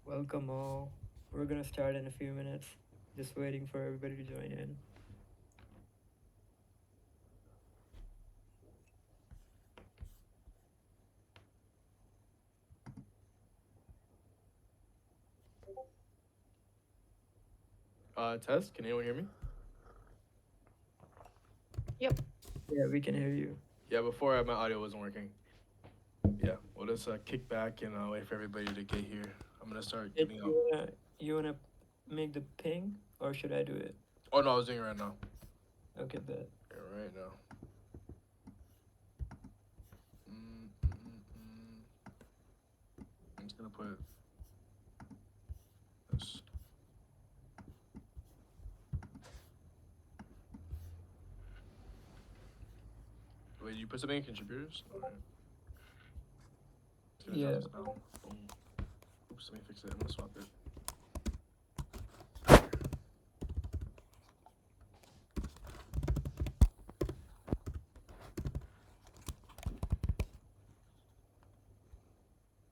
Welcome all. We're gonna start in a few minutes. Just waiting for everybody to join in. Test. Can anyone hear me? Yep. Yeah, we can hear you. Yeah, before my audio wasn't working. Yeah, we'll just kick back and wait for everybody to get here. I'm gonna start It, giving out. you wanna make the ping or should I do it? Oh no, I was doing it right now. Okay, bet. Yeah, right now. Mm. I'm just gonna put this. Wait, you put something in contributors? Alright. Just gonna Yeah. drop this down. Boom. Oops, let me fix it. I'm gonna swap it.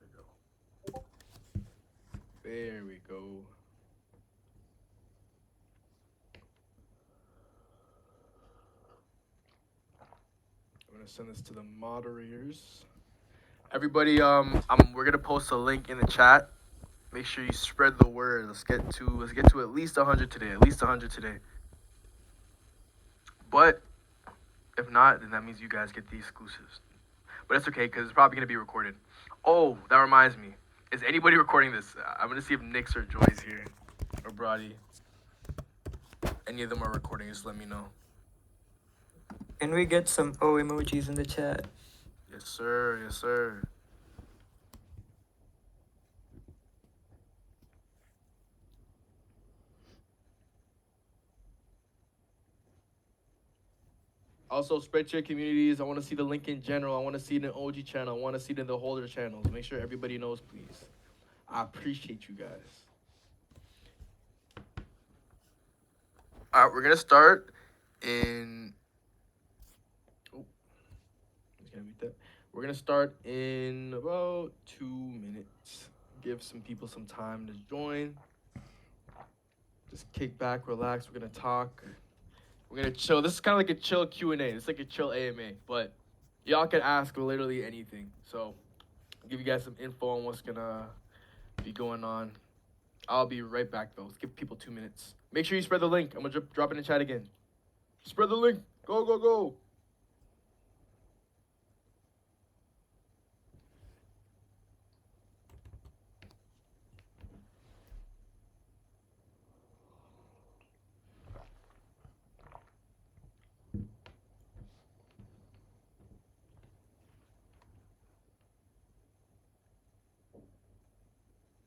There we go. There we go. I'm gonna send this to the moderators. Everybody, we're gonna post a link in the chat. Make sure you spread the word. Let's get to at least 100 today. At least 100 today. But if not, then that means you guys get the exclusives. But it's okay because it's probably gonna be recorded. Oh, that reminds me. Is anybody recording this? I'm gonna see if Nick's or Joy's here, or Brody. Any of them are recording. Just let me know. Can we get some O emojis in the chat? Yes, sir. Yes, sir. Also, spread to your communities. I want to see the link in general. I want to see it in OG channel. I want to see it in the holder channels. Make sure everybody knows, please. I appreciate you guys. All right, we're gonna start in. Oh, just gonna beat that. We're gonna start in about 2 minutes. Give some people some time to join. Just kick back, relax. We're gonna talk. We're gonna chill. This is kind of like a chill Q&A. It's like a chill AMA, but y'all can ask literally anything. So I'll give you guys some info on what's gonna be going on. I'll be right back though. Let's give people 2 minutes. Make sure you spread the link. I'm gonna drop it in the chat again. Spread the link. Go, go, go.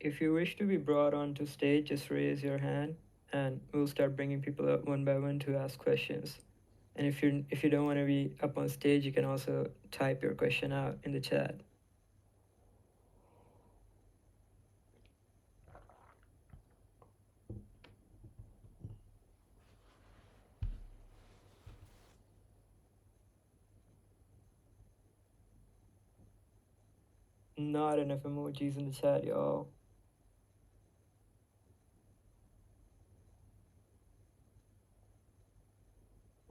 If you wish to be brought onto stage, just raise your hand and we'll start bringing people up one by one to ask questions. And if you don't want to be up on stage, you can also type your question out in the chat. Not enough emojis in the chat, y'all.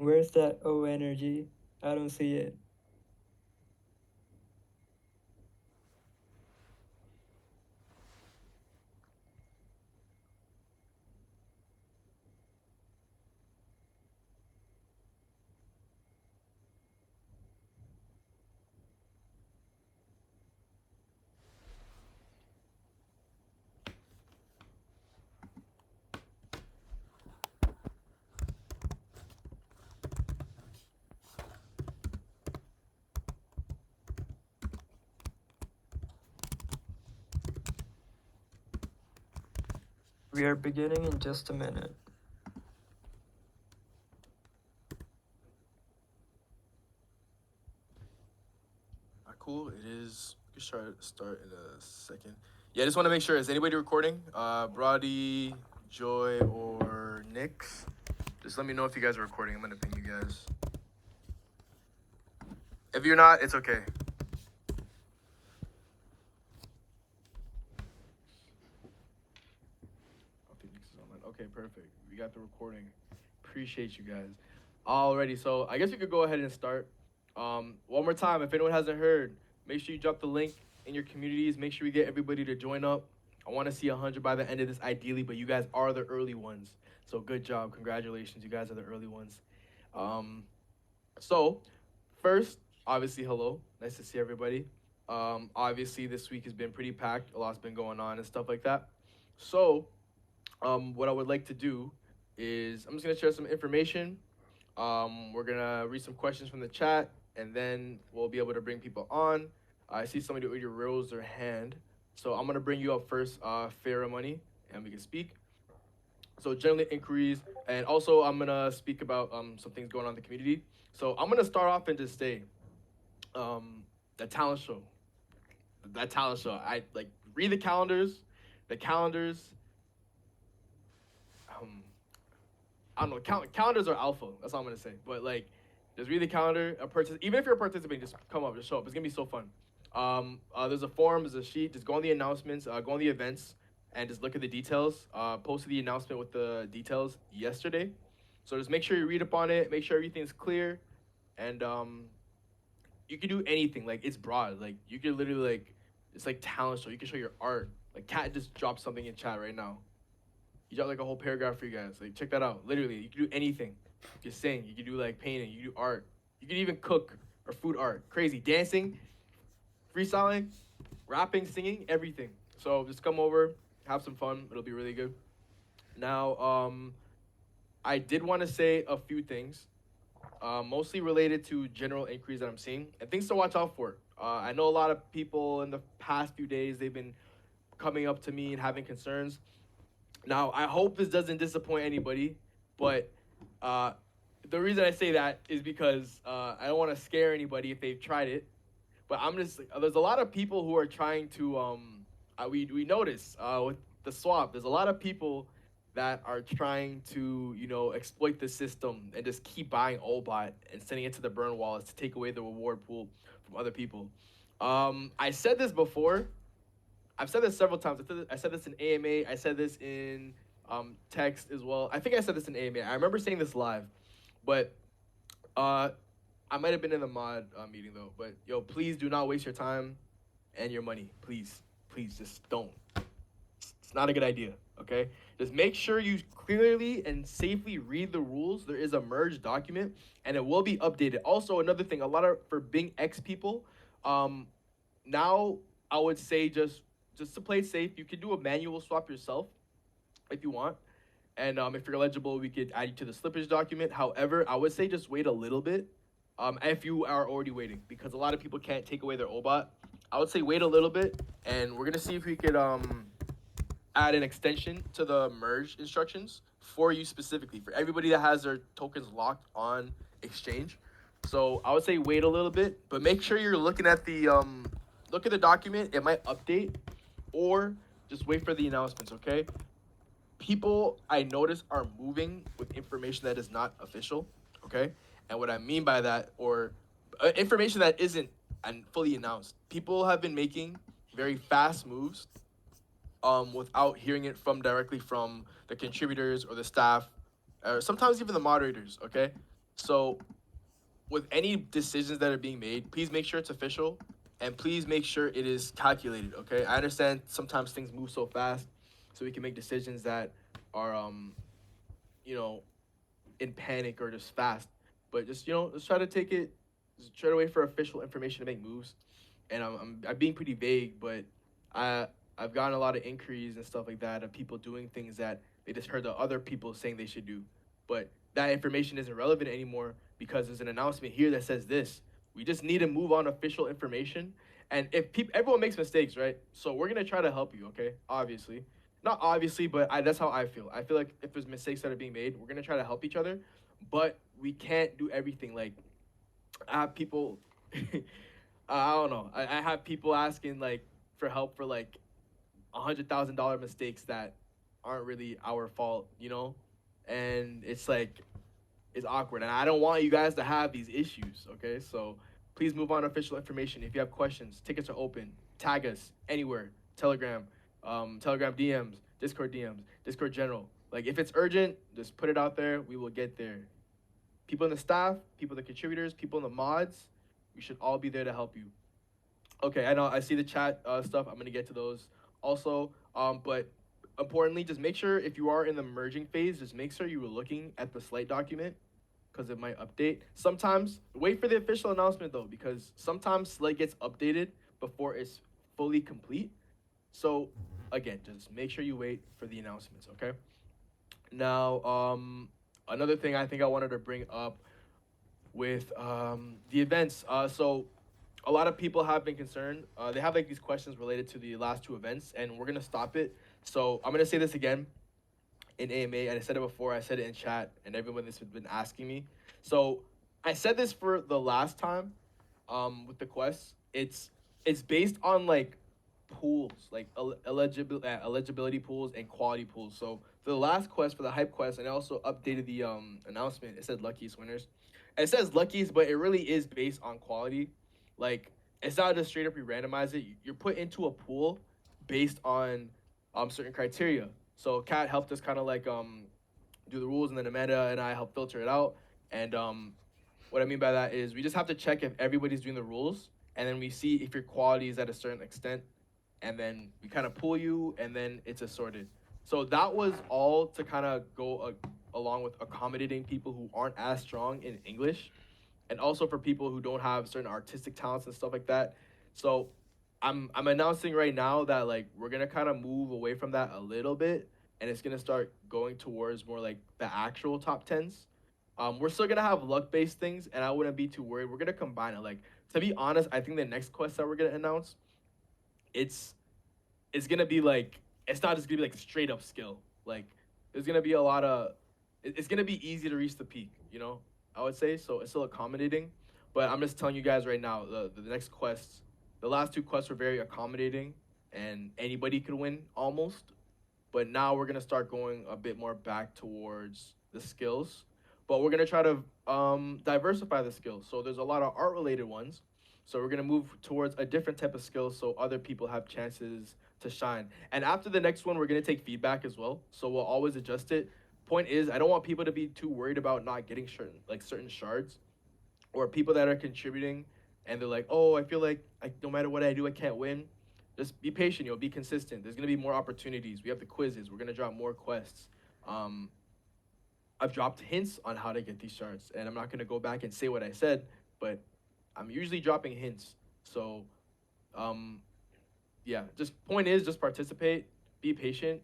Where's that O energy? I don't see it. We are beginning in just a minute. Cool. It is. We can start in a second. Yeah, I just want to make sure. Is anybody recording? Brody, Joy, or Nix? Just let me know if you guys are recording. I'm gonna ping you guys. If you're not, it's okay. Okay, perfect. We got the recording. Appreciate you guys. Alrighty, so I guess we could go ahead and start. One more time, if anyone hasn't heard, make sure you drop the link in your communities. Make sure we get everybody to join up. I want to see 100 by the end of this, ideally, but you guys are the early ones. So good job. Congratulations. You guys are the early ones. Um, so, first, obviously, hello. Nice to see everybody. Obviously, this week has been pretty packed. A lot's been going on and stuff like that. So, what I would like to do is I'm just gonna share some information. We're gonna read some questions from the chat, and then we'll be able to bring people on. I see somebody already rose their hand, so I'm gonna bring you up first, Farah Money, and we can speak. So generally inquiries, and also I'm gonna speak about some things going on in the community. So I'm gonna start off and just say, um, the talent show, that talent show. I like read the calendars. The calendars. Um, I don't know. Calendars are alpha. That's all I'm gonna say. But like, just read the calendar. Even if you're participating, just come up, just show up. It's gonna be so fun. There's a form, there's a sheet. Just go on the announcements, go on the events, and just look at the details. Posted the announcement with the details yesterday, so just make sure you read up on it. Make sure everything's clear, and you can do anything. Like it's broad. Like you can literally like it's like talent show. You can show your art. Like Kat just dropped something in chat right now. You got like a whole paragraph for you guys. Like check that out. Literally, you can do anything. You can sing. You can do like painting. You can do art. You can even cook or food art. Crazy dancing, freestyling, rapping, singing, everything. So just come over, have some fun. It'll be really good. Now, I did want to say a few things, mostly related to general inquiries that I'm seeing and things to watch out for. I know a lot of people in the past few days they've been coming up to me and having concerns. Now, I hope this doesn't disappoint anybody, but uh, the reason I say that is because I don't want to scare anybody if they've tried it. But I'm just there's a lot of people who are trying to we notice with the swap. There's a lot of people that are trying to exploit the system and just keep buying OBOT and sending it to the burn wallets to take away the reward pool from other people. I said this before. I've said this several times. I said this in AMA. I said this in text as well. I think I said this in AMA. I remember saying this live, but uh, I might have been in the mod meeting though. But yo, please do not waste your time and your money. Please, please, just don't. It's not a good idea. Okay, just make sure you clearly and safely read the rules. There is a merge document, and it will be updated. Also, another thing, a lot of for Bing X people, um, now I would say just to play safe, you can do a manual swap yourself if you want. And if you're eligible, we could add you to the slippage document. However, I would say just wait a little bit if you are already waiting, because a lot of people can't take away their OBOT. I would say wait a little bit, and we're gonna see if we could add an extension to the merge instructions for you specifically for everybody that has their tokens locked on exchange. So I would say wait a little bit, but make sure you're looking at the look at the document. It might update, or just wait for the announcements. Okay. People I notice are moving with information that is not official. Okay. And what I mean by that, or information that isn't fully announced. People have been making very fast moves without hearing it from directly from the contributors or the staff, or sometimes even the moderators. Okay, so with any decisions that are being made, please make sure it's official, and please make sure it is calculated. Okay, I understand sometimes things move so fast, so we can make decisions that are you know in panic or just fast, but just let's try to take it, just try to wait for official information to make moves. And I'm being pretty vague, but I I've gotten a lot of inquiries and stuff like that of people doing things that they just heard the other people saying they should do, but that information isn't relevant anymore because there's an announcement here that says this. We just need to move on official information. And if everyone makes mistakes, right? So we're gonna try to help you, okay? Obviously, not obviously, but that's how I feel. I feel like if there's mistakes that are being made, we're gonna try to help each other, but we can't do everything. Like I have people, I don't know. I have people asking like for help for like $100,000 mistakes that aren't really our fault, and it's like it's awkward, and I don't want you guys to have these issues. Okay, so please move on to official information. If you have questions, tickets are open. Tag us anywhere. Telegram, Telegram DMs, Discord DMs, Discord general. Like if it's urgent, just put it out there. We will get there. People in the staff, people the contributors, people in the mods, we should all be there to help you. Okay, I know I see the chat stuff. I'm gonna get to those also. But importantly, just make sure if you are in the merging phase, just make sure you were looking at the slate document because it might update. Sometimes wait for the official announcement though, because sometimes Slate gets updated before it's fully complete. So again, just make sure you wait for the announcements. Okay. Now, another thing I think I wanted to bring up with the events. So a lot of people have been concerned. They have like these questions related to the last two events, and we're gonna stop it. So I'm gonna say this again in AMA, and I said it before. I said it in chat, and everyone that's been asking me. So I said this for the last time, with the quests. It's based on like pools, like eligibility pools and quality pools. So for the last quest, for the hype quest, and I also updated the announcement. It said luckiest winners. It says luckiest, but it really is based on quality. Like it's not just straight up you randomize it. You're put into a pool based on certain criteria. So Kat helped us kind of like do the rules, and then Amanda and I helped filter it out. And what I mean by that is we just have to check if everybody's doing the rules, and then we see if your quality is at a certain extent, and then we kind of pull you, and then it's assorted. So that was all to kind of go along with accommodating people who aren't as strong in English, and also for people who don't have certain artistic talents and stuff like that. So I'm announcing right now that like we're gonna kind of move away from that a little bit, and it's gonna start going towards more like the actual top tens. We're still gonna have luck based things, and I wouldn't be too worried. We're gonna combine it. Like to be honest, I think the next quest that we're gonna announce, it's it's gonna be like it's not just gonna be like straight up skill. Like there's gonna be a lot of it's gonna be easy to reach the peak. You know, I would say so. It's still accommodating, but I'm just telling you guys right now the next quests, the last two quests were very accommodating, and anybody could win almost. But now we're gonna start going a bit more back towards the skills, but we're gonna try to diversify the skills. So there's a lot of art related ones. So we're gonna move towards a different type of skill so other people have chances to shine. And after the next one, we're gonna take feedback as well. So we'll always adjust it. Point is, I don't want people to be too worried about not getting certain shards, or people that are contributing and they're like, oh, I feel like no matter what I do, I can't win. Just be patient, be consistent. There's gonna be more opportunities. We have the quizzes. We're gonna drop more quests. Um, I've dropped hints on how to get these shards, and I'm not gonna go back and say what I said, but I'm usually dropping hints. So, um, yeah, just point is just participate, be patient,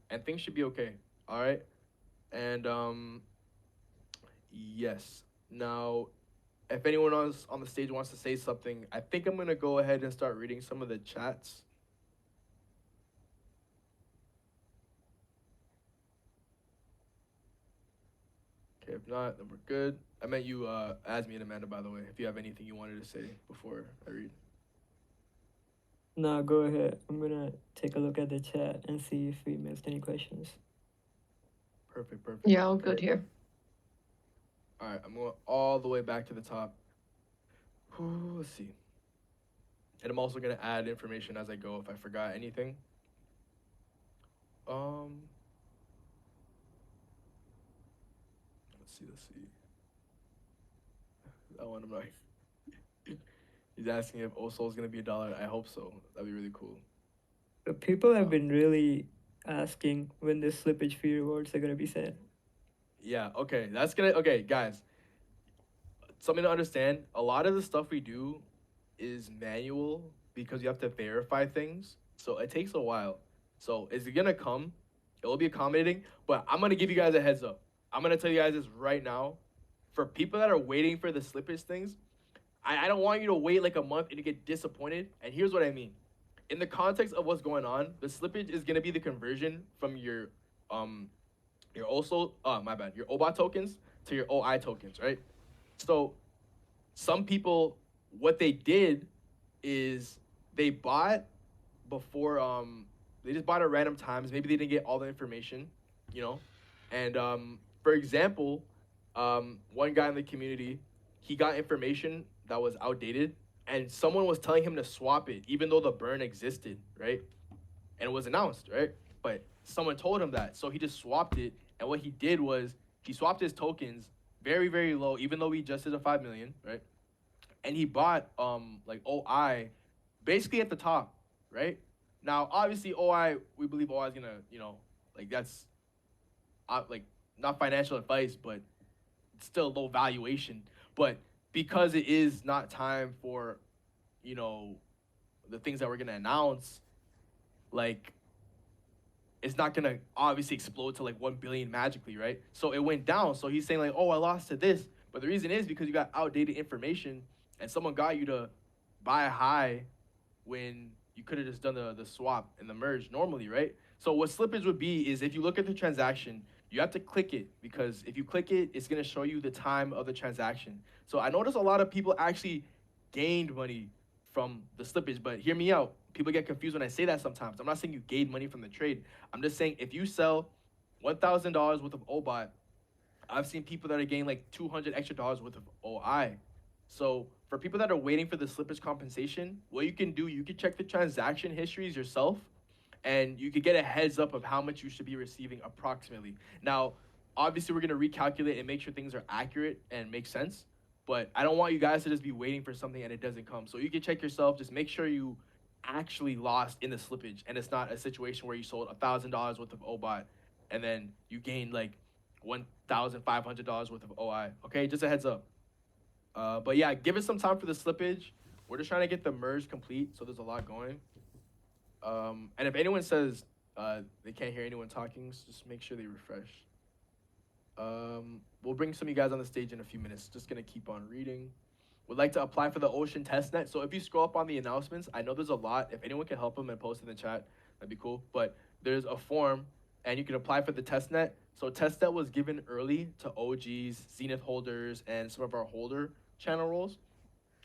and things should be okay. All right, and yes. Now, if anyone else on the stage wants to say something, I think I'm gonna go ahead and start reading some of the chats. Okay, if not, then we're good. I meant you, Asmi and Amanda, by the way. If you have anything you wanted to say before I read. No, go ahead. I'm gonna take a look at the chat and see if we missed any questions. Perfect, perfect. Yeah, all good Okay. here. All right, I'm going all the way back to the top. Let's see. And I'm also gonna add information as I go if I forgot anything. Um, let's see. That one I'm like, he's asking if OSOL is gonna be $1. I hope so. That'd be really cool. But people have been really asking when the slippage fee rewards are gonna be sent. Yeah. Okay. That's gonna. Okay, guys. Something to understand. A lot of the stuff we do is manual because you have to verify things. So it takes a while. So is it gonna come? It will be accommodating, but I'm gonna give you guys a heads up. I'm gonna tell you guys this right now. For people that are waiting for the slippage things, I don't want you to wait like a month and you get disappointed. And here's what I mean. In the context of what's going on, the slippage is gonna be the conversion from um your OSOL, my bad, your OBOT tokens to your OI tokens, right? So some people, what they did is they bought before they just bought at random times. Maybe they didn't get all the information, you know. And for example, one guy in the community, he got information that was outdated, and someone was telling him to swap it, even though the burn existed, right? And it was announced, right? but someone told him that, so he just swapped it. And what he did was he swapped his tokens very very low, even though he just did a 5 million, right? And he bought like OI basically at the top, right? Now obviously OI, we believe OI is gonna, like that's like not financial advice, but still low valuation. But because it is not time for, you know, the things that we're gonna announce, like it's not gonna obviously explode to like 1 billion magically, right? So it went down. So he's saying like, oh, I lost to this, but the reason is because you got outdated information, and someone got you to buy a high when you could have just done the swap and the merge normally, right? So what slippage would be is if you look at the transaction, you have to click it, because if you click it, it's gonna show you the time of the transaction. So I noticed a lot of people actually gained money from the slippage, but hear me out. People get confused when I say that sometimes. I'm not saying you gained money from the trade. I'm just saying if you sell $1,000 worth of OBOT, I've seen people that are getting like 200 extra dollars worth of OI. So for people that are waiting for the slippage compensation, what you can do, you can check the transaction histories yourself, and you could get a heads up of how much you should be receiving approximately. Now, obviously, we're gonna recalculate and make sure things are accurate and make sense. But I don't want you guys to just be waiting for something and it doesn't come. So you can check yourself. Just make sure you actually lost in the slippage, and it's not a situation where you sold $1,000 worth of OBOT and then you gained like $1,500 worth of OI. Okay, just a heads up. But yeah, give it some time for the slippage. We're just trying to get the merge complete, so there's a lot going. And if anyone says they can't hear anyone talking, just make sure they refresh. We'll bring some of you guys on the stage in a few minutes. Just gonna keep on reading. Would like to apply for the Ocean Testnet. So if you scroll up on the announcements, I know there's a lot. If anyone can help them and post in the chat, that'd be cool. But there's a form, and you can apply for the testnet. So testnet was given early to OGs, Zenith holders, and some of our holder channel roles.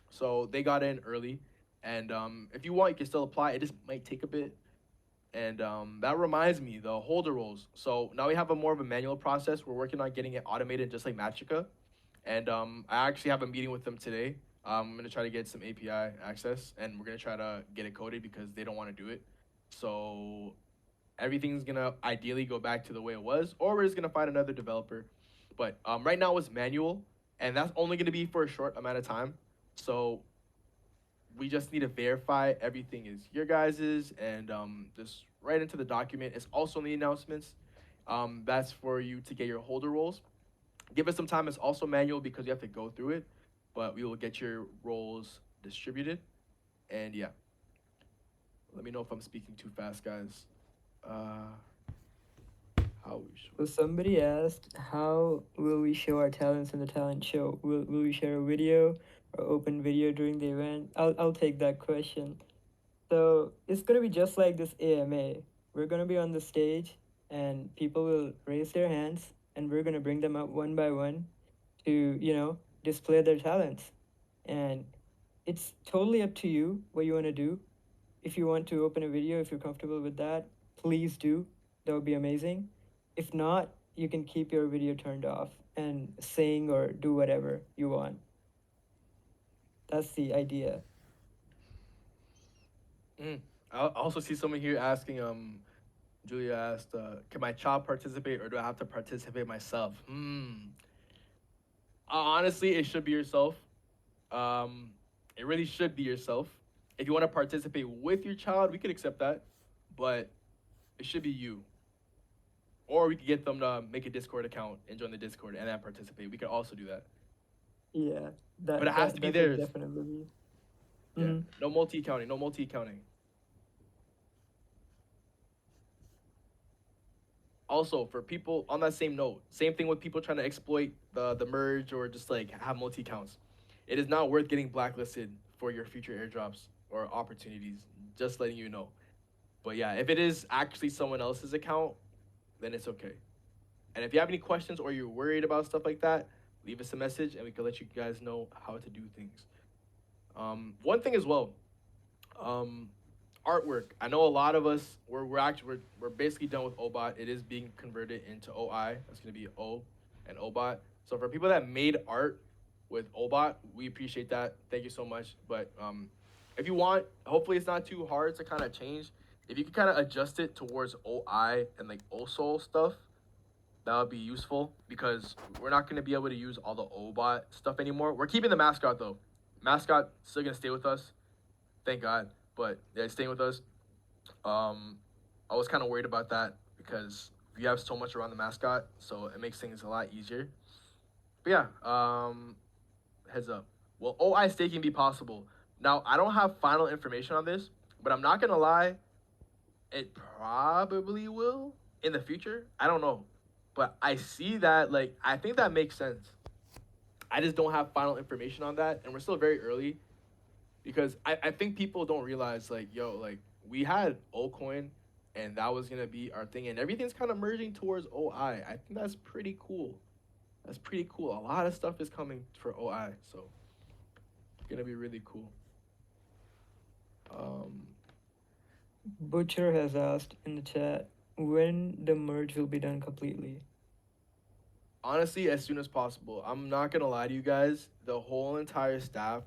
So they got in early, and if you want, you can still apply. It just might take a bit. And that reminds me, the holder roles. So now we have a more of a manual process. We're working on getting it automated, just like Magica. And I actually have a meeting with them today. I'm gonna try to get some API access, and we're gonna try to get it coded because they don't want to do it. So everything's gonna ideally go back to the way it was, or we're just gonna find another developer. But right now it's manual, and that's only gonna be for a short amount of time. So we just need to verify everything is your guys's, and just right into the document. It's also in the announcements. That's for you to get your holder roles. Give us some time. It's also manual because you have to go through it, but we will get your roles distributed. And yeah, let me know if I'm speaking too fast, guys. Uh, how we show. So somebody asked, how will we show our talents in the talent show? Will we share a video or open video during the event? I'll take that question. So it's gonna be just like this AMA. We're gonna be on the stage, and people will raise their hands, and we're gonna bring them up one by one to, display their talents. And it's totally up to you what you want to do. If you want to open a video, if you're comfortable with that, please do. That would be amazing. If not, you can keep your video turned off and sing or do whatever you want. That's the idea. Mm. I also see someone here asking. Julia asked, "Can my child participate, or do I have to participate myself?" Honestly, it should be yourself. Um, it really should be yourself. If you want to participate with your child, we could accept that, but it should be you. Or we could get them to make a Discord account and join the Discord and then participate. We could also do that, Yeah, but it that has that to be that could theirs. definitely be. Yeah, Mm-hmm. no multi accounting, no multi accounting. Also, for people on that same note, same thing with people trying to exploit the merge or just like have multi accounts. It is not worth getting blacklisted for your future airdrops or opportunities. Just letting you know. But yeah, if it is actually someone else's account, then it's okay. And if you have any questions or you're worried about stuff like that, leave us a message and we can let you guys know how to do things. One thing as well, um, artwork. I know a lot of us we're basically done with OBOT. It is being converted into OI. That's gonna be O and OBOT. So for people that made art with OBOT, we appreciate that. Thank you so much. But if you want, hopefully it's not too hard to kind of change. If you could kind of adjust it towards OI and like OSOL stuff, that would be useful because we're not going to be able to use all the OBot stuff anymore. We're keeping the mascot though. Mascot still going to stay with us. Thank God. But yeah, it's staying with us. Um, I was kind of worried about that because we have so much around the mascot, so it makes things a lot easier. But yeah, heads up. Will OI staking be possible? Now, I don't have final information on this, but I'm not gonna lie, it probably will in the future. I don't know, but I see that I think that makes sense. I just don't have final information on that, and we're still very early because I think people don't realize we had O coin and that was gonna be our thing, and everything's kind of merging towards OI. I think that's pretty cool. That's pretty cool. A lot of stuff is coming for OI, so it's gonna be really cool. Um, Butcher has asked in the chat when the merge will be done completely. Honestly, as soon as possible. I'm not gonna lie to you guys. The whole entire staff,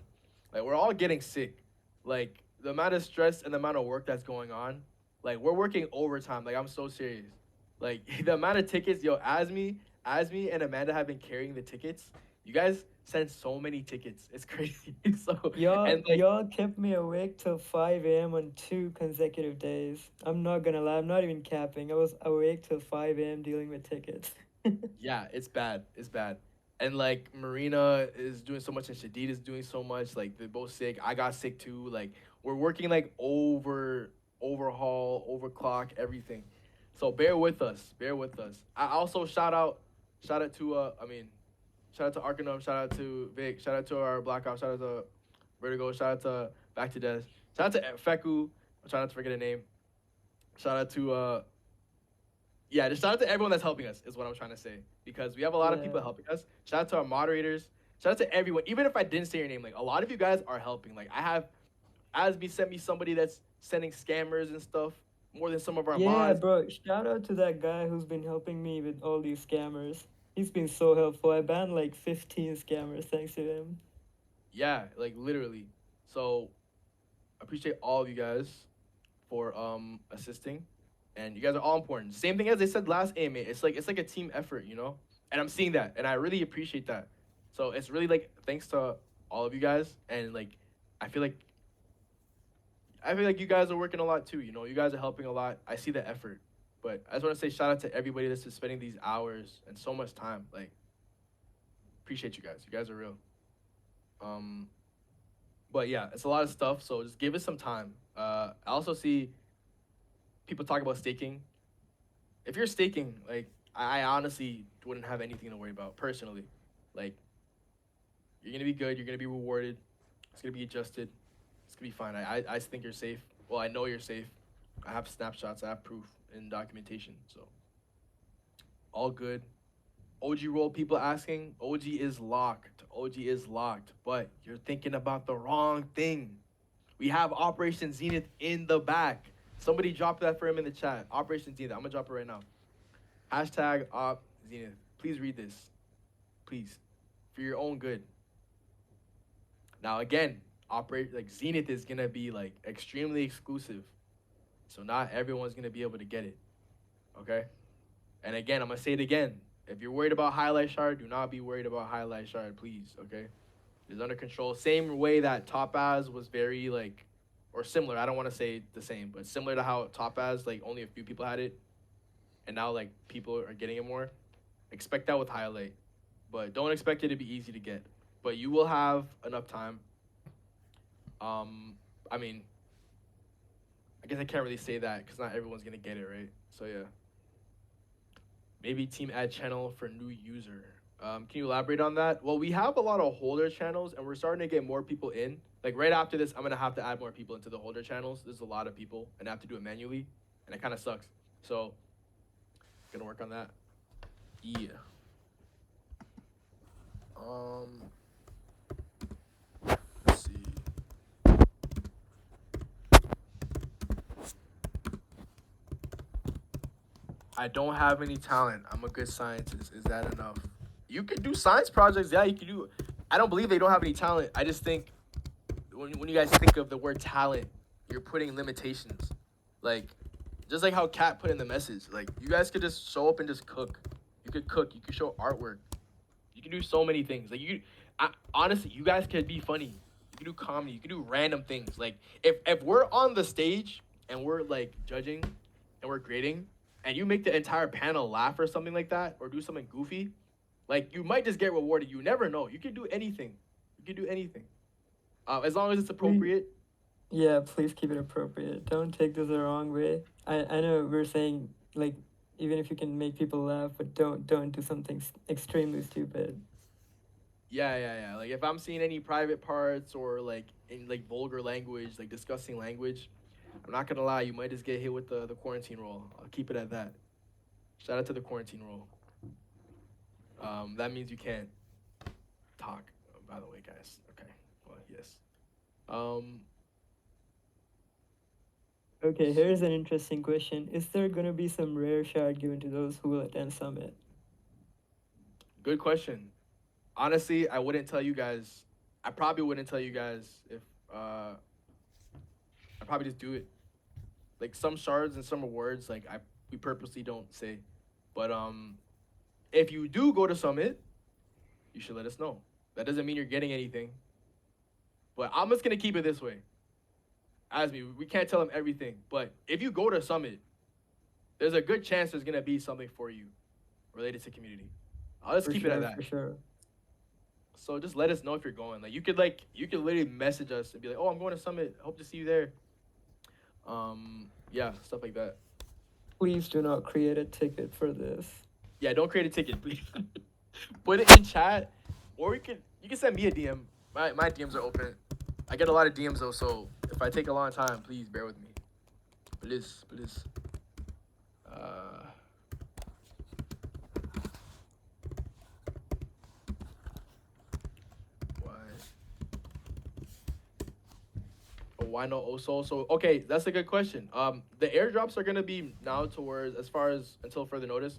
we're all getting sick. The amount of stress and the amount of work that's going on, we're working overtime. I'm so serious. The amount of tickets, yo, Asmi and Amanda have been carrying the tickets. You guys sent so many tickets. It's crazy. So Y'all, and y'all kept me awake till 5 a.m. on 2 consecutive days. I'm not gonna lie, I'm not even capping. I was awake till 5 a.m. dealing with tickets. yeah, it's bad. It's bad. And Marina is doing so much and Shadid is doing so much. They're both sick. I got sick too. We're working overhaul, overclock, everything. So bear with us. Bear with us. I also shout out to shout out to Arcanum, shout out to Vic, shout out to our Black Ops, shout out to Vertigo, shout out to Back to Death, shout out to Feku, I'm trying not to forget a name. Shout out to yeah, just shout out to everyone that's helping us is what I'm trying to say because we have a lot of people Yeah. helping us. Shout out to our moderators. Shout out to everyone. Even if I didn't say your name, a lot of you guys are helping. I have Asby sent me somebody that's sending scammers and stuff more than some of our Yeah, mods. bro. Shout out to that guy who's been helping me with all these scammers. He's been so helpful. I banned like 15 scammers thanks to him. Yeah, literally. So appreciate all of you guys for assisting, and you guys are all important. Same thing as they said last AMA. It's like a team effort, you know. And I'm seeing that, and I really appreciate that. So it's really thanks to all of you guys, and I feel like I feel like you guys are working a lot too. You know, you guys are helping a lot. I see the effort, but I just want to say shout out to everybody that's just spending these hours and so much time. Appreciate you guys. You guys are real. Um, but yeah, it's a lot of stuff. So just give it some time. I also see people talk about staking. If you're staking, I honestly wouldn't have anything to worry about personally. Like you're gonna be good. You're gonna be rewarded. It's gonna be adjusted. It's gonna be fine. I think you're safe. Well, I know you're safe. I have snapshots. I have proof and documentation. So all good. OG role people asking. OG is locked. OG is locked. But you're thinking about the wrong thing. We have Operation Zenith in the back. Somebody drop that for him in the chat. Operation Zenith. I'm gonna drop it right now. Hashtag Op Zenith. Please read this. Please. For your own good. Now again, operate Zenith is gonna be extremely exclusive. So not everyone's gonna be able to get it. Okay? And again, I'm gonna say it again. If you're worried about highlight shard, do not be worried about highlight shard, please. Okay? It's under control. Same way that Topaz was very or similar. I don't want to say the same, but similar to how Topaz only a few people had it, and now people are getting it more. Expect that with highlight, but don't expect it to be easy to get. But you will have enough time. I mean, I guess I can't really say that because not everyone's gonna get it, right? So yeah. Maybe team add channel for new user. Can you elaborate on that? Well, we have a lot of holder channels, and we're starting to get more people in. Right after this, I'm gonna have to add more people into the holder channels. There's a lot of people, and I have to do it manually, and it kind of sucks. So, gonna work on that. Yeah. Let's see. I don't have any talent. I'm a good scientist. Is that enough? You can do science projects. Yeah, you can do. I don't believe they don't have any talent. I just think when you guys think of the word talent, you're putting limitations. Like, just like how Kat put in the message. Like, you guys could just show up and just cook. You could cook. You could show artwork. You can do so many things. Like honestly, you guys could be funny. You can do comedy. You can do random things. Like if we're on the stage and we're like judging and we're grading, and you make the entire panel laugh or something like that, or do something goofy, like you might just get rewarded. You never know. You can do anything. You can do anything. As long as it's Please, appropriate. yeah, please keep it appropriate. Don't take this the wrong way. I know we're saying like even if you can make people laugh, but don't do something extremely stupid. Yeah, yeah, yeah. Like if I'm seeing any private parts or like in like vulgar language, like disgusting language, I'm not gonna lie, you might just get hit with the quarantine rule. I'll keep it at that. Shout out to the quarantine rule. That means you can't talk. By the way, guys. Okay. Well, yes. Um, Okay, here's an interesting question. Is there gonna be some rare shard given to those who will attend summit? good question. Honestly, I wouldn't tell you guys. I probably wouldn't tell you guys if I probably just do it. Like some shards and some awards, like I we purposely don't say. But if you do go to summit, you should let us know. That doesn't mean you're getting anything. But I'm just gonna keep it this way. As me, we can't tell them everything. But if you go to summit, there's a good chance there's gonna be something for you related to community. I'll just For keep it at sure, that. for sure. So just let us know if you're going. Like you could literally message us and be like, "Oh, I'm going to Summit. Hope to see you there." Yeah, stuff like that. Please do not create a ticket for this. Yeah, don't create a ticket, please. Put it in chat, or you can send me a DM. My DMs are open. I get a lot of DMs though, so if I take a long time, please bear with me. Please, please. Uh, why? Oh, why no OSOL? So okay, that's a good question. The airdrops are gonna be now towards as far as until further notice.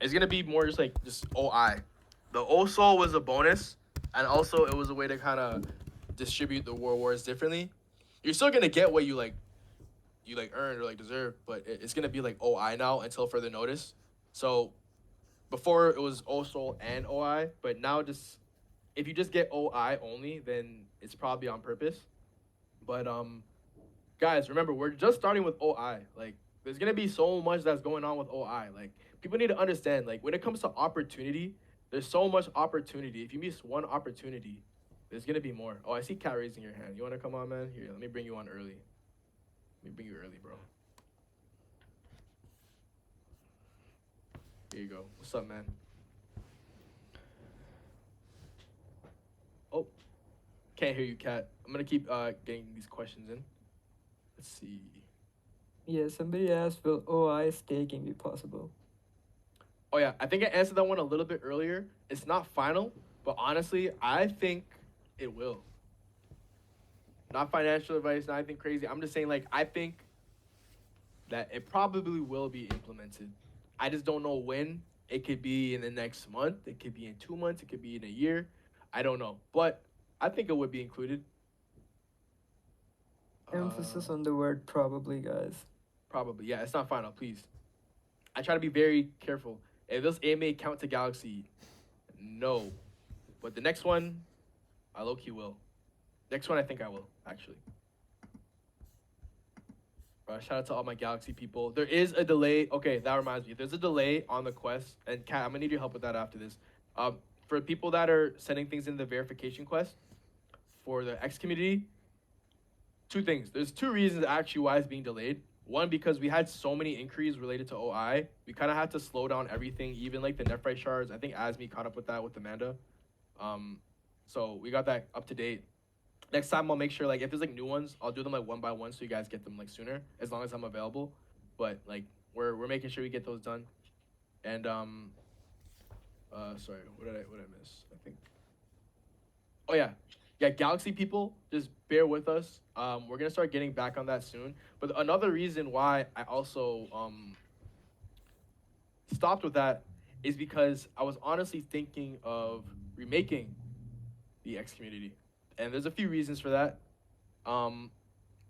It's gonna be more just OI. The OSOL was a bonus, and also it was a way to kind of distribute the war wars differently. You're still gonna get what you earned or like deserve, but it's gonna be like OI now until further notice. So before it was OSOL and OI, but now just if you just get OI only, then it's probably on purpose. But guys, remember we're just starting with OI. Like there's gonna be so much that's going on with OI. Like people need to understand. Like when it comes to opportunity, there's so much opportunity. If you miss one opportunity, there's gonna be more. Oh, I see Cat raising your hand. You wanna come on, man? Here, let me bring you on early. Let me bring you early, bro. Here you go. What's up, man? Oh, can't hear you, Cat. I'm gonna keep getting these questions in. Let's see. Yeah, somebody asked, will OI staking be possible? Oh yeah, I think I answered that one a little bit earlier. It's not final, but honestly, I think it will. Not financial advice, not anything crazy. I'm just saying, like, I think that it probably will be implemented. I just don't know when. It could be in the next month. It could be in 2 months. It could be in a year. I don't know, but I think it would be included. Emphasis Uh, on the word probably, guys. Probably, yeah. It's not final. Please, I try to be very careful. If this AMA count to Galaxy, no, but the next one, I low key will. Next one, I think I will actually. Shout out to all my Galaxy people. There is a delay. Okay, that reminds me. There's a delay on the quest, and Kat, I'm gonna need your help with that after this. For people that are sending things in the verification quest for the X community, two things. There's two reasons actually why it's being delayed. One, because we had so many inquiries related to OI, we kind of had to slow down everything, even like the Nephrite shards. I think Asmi caught up with that with Amanda. Um, so we got that up to date. Next time I'll make sure like if there's like new ones, I'll do them like one by one so you guys get them like sooner as long as I'm available. But like we're making sure we get those done. And sorry, what did I miss? I think oh yeah. Yeah, Galaxy people, just bear with us. We're gonna start getting back on that soon. But another reason why I also stopped with that is because I was honestly thinking of remaking the X community. And there's a few reasons for that. Um,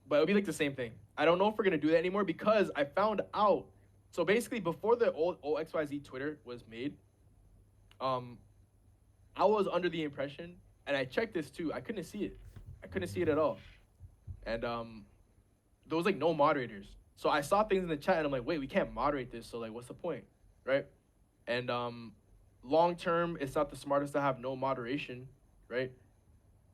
but it would be like the same thing. I don't know if we're gonna do that anymore because I found out. So basically, before the old O.XYZ Twitter was made, um, I was under the impression, and I checked this too. I couldn't see it. I couldn't see it at all, and there was like no moderators. So I saw things in the chat, and I'm like, wait, we can't moderate this. So like, what's the point, right? And long term, it's not the smartest to have no moderation, right?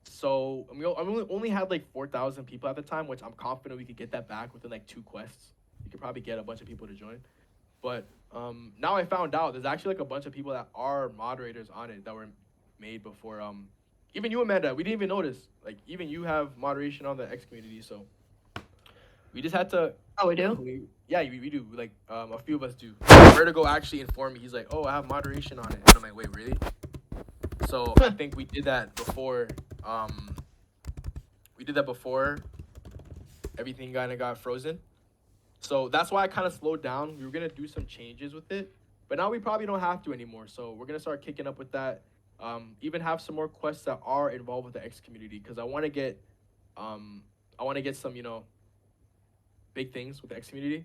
So I only had like 4,000 people at the time, which I'm confident we could get that back within like 2 quests. You could probably get a bunch of people to join. But now I found out there's actually like a bunch of people that are moderators on it that were made before. Even you, Amanda, we didn't even notice. Like even you have moderation on the X community, so we just had to. Oh, we do? Yeah, we do. Like a few of us do. Vertigo actually informed me. He's like, "Oh, I have moderation on it," and I'm like, "Wait, really?" So I think we did that before. We did that before everything kind of got frozen. So that's why I kind of slowed down. We were gonna do some changes with it, but now we probably don't have to anymore. So we're gonna start kicking up with that. Even have some more quests that are involved with the X community because I want to get some big things with the X community.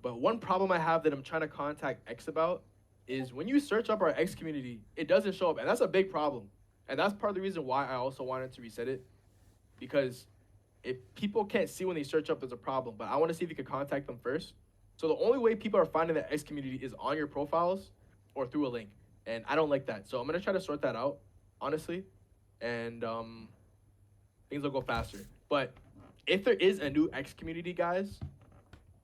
But one problem I have that I'm trying to contact X about is when you search up our X community, it doesn't show up, and that's a big problem. And that's part of the reason why I also wanted to reset it, because if people can't see when they search up, there's a problem. But I want to see if you can contact them first. So the only way people are finding the X community is on your profiles or through a link, and I don't like that. So I'm gonna try to sort that out, honestly, and things will go faster. But if there is a new X community, guys,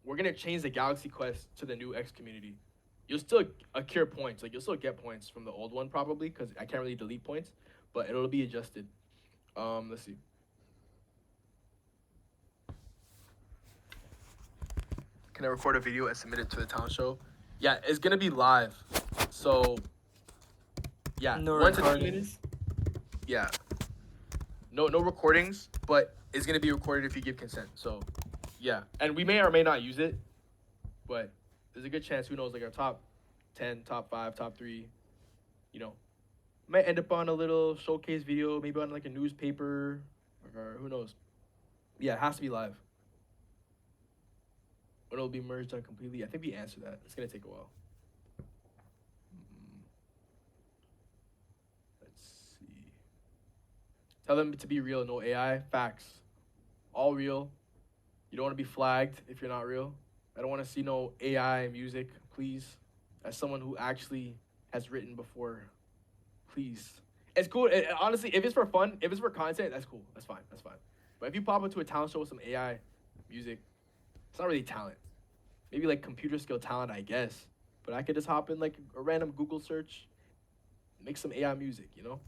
we're gonna change the Galaxy Quest to the new X community. You'll still accrue points, like you'll still get points from the old one probably, because I can't really delete points, but it'll be adjusted. Let's see. Can I record a video and submit it to the town show? Yeah, it's gonna be live. So yeah, No once it's recordings. yeah, no recordings, but it's gonna be recorded if you give consent. So yeah, and we may or may not use it, but there's a good chance. Who knows? Like our top 10, top 5, top 3, you know, might end up on a little showcase video, maybe on like a newspaper, or who knows. Yeah, it has to be live. When it'll be merged on completely. I think we answered that. It's gonna take a while. Let's see. Tell them to be real, no AI. Facts. All real. You don't want to be flagged if you're not real. I don't want to see no AI music, please. As someone who actually has written before, please. It's cool. Honestly, if it's for fun, if it's for content, that's cool. That's fine. That's fine. But if you pop into a talent show with some AI music, it's not really talent. Maybe like computer skill talent, I guess. But I could just hop in like a random Google search, make some AI music, you know?